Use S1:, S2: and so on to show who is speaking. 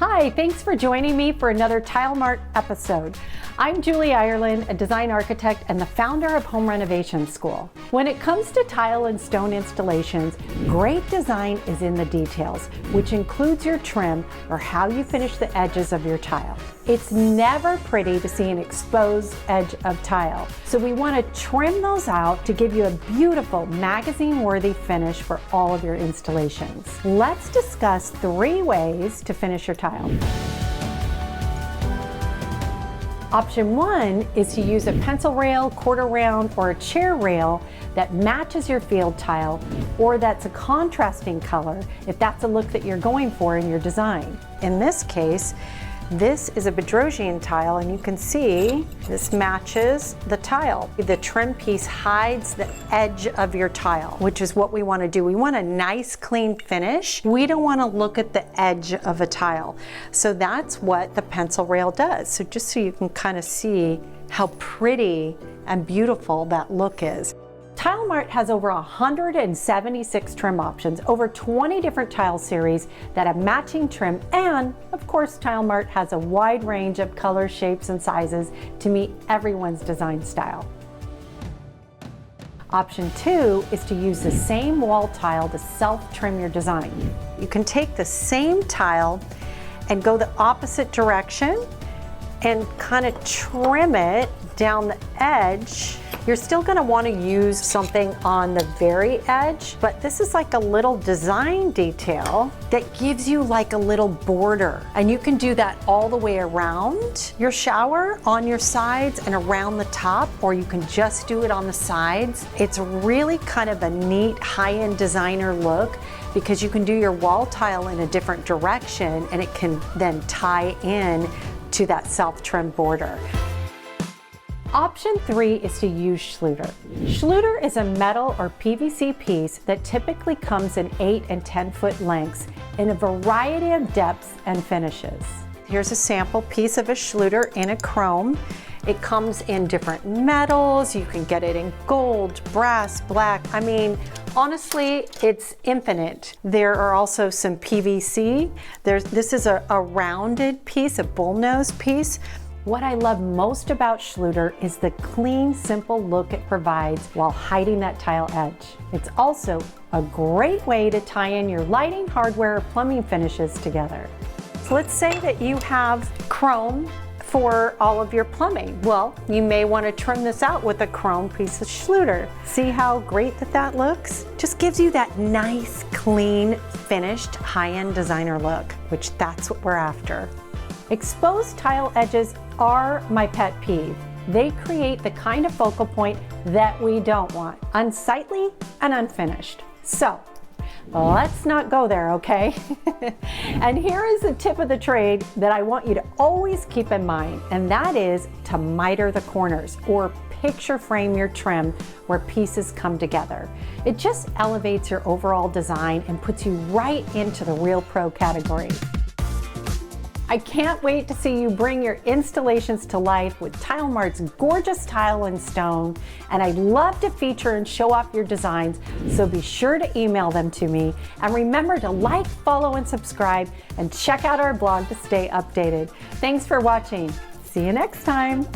S1: Hi, thanks for joining me for another Tile Mart episode. I'm Julie Ireland, a design architect and the founder of Home Renovation School. When it comes to tile and stone installations, great design is in the details, which includes your trim or how you finish the edges of your tile. It's never pretty to see an exposed edge of tile, so we want to trim those out to give you a beautiful magazine-worthy finish for all of your installations. Let's discuss 3 ways to finish your tile. Option 1 is to use a pencil rail, quarter round, or a chair rail that matches your field tile, or that's a contrasting color if that's a look that you're going for in your design. In this case, this is a Bedrosian tile, and you can see this matches the tile. The trim piece hides the edge of your tile, which is what we want to do. We want a nice clean finish. We don't want to look at the edge of a tile. So that's what the pencil rail does. So just so you can kind of see how pretty and beautiful that look is. Tile Mart has over 176 trim options, over 20 different tile series that have matching trim, and of course Tile Mart has a wide range of colors, shapes, and sizes to meet everyone's design style. Option 2 is to use the same wall tile to self-trim your design. You can take the same tile and go the opposite direction and kind of trim it down the edge. You're still going to want to use something on the very edge, but this is like a little design detail that gives you like a little border. And you can do that all the way around your shower, on your sides, and around the top, or you can just do it on the sides. It's really kind of a neat high-end designer look because you can do your wall tile in a different direction and it can then tie in to that self-trim border. Option 3 is to use Schluter. Schluter is a metal or PVC piece that typically comes in 8 and 10 foot lengths in a variety of depths and finishes. Here's a sample piece of a Schluter in a chrome. It comes in different metals. You can get it in gold, brass, black. I mean, honestly, it's infinite. There are also some PVC. This is a rounded piece, a bullnose piece. What I love most about Schluter is the clean, simple look it provides while hiding that tile edge. It's also a great way to tie in your lighting, hardware, or plumbing finishes together. So let's say that you have chrome for all of your plumbing. Well, you may want to trim this out with a chrome piece of Schluter. See how great that looks? Just gives you that nice, clean, finished, high-end designer look, which that's what we're after. Exposed tile edges are my pet peeve. They create the kind of focal point that we don't want, unsightly and unfinished. So let's not go there, okay? And here is a tip of the trade that I want you to always keep in mind, and that is to miter the corners or picture frame your trim where pieces come together. It just elevates your overall design and puts you right into the Real Pro category. I can't wait to see you bring your installations to life with Tile Mart's gorgeous tile and stone, and I'd love to feature and show off your designs, so be sure to email them to me. And remember to like, follow, and subscribe, and check out our blog to stay updated. Thanks for watching. See you next time.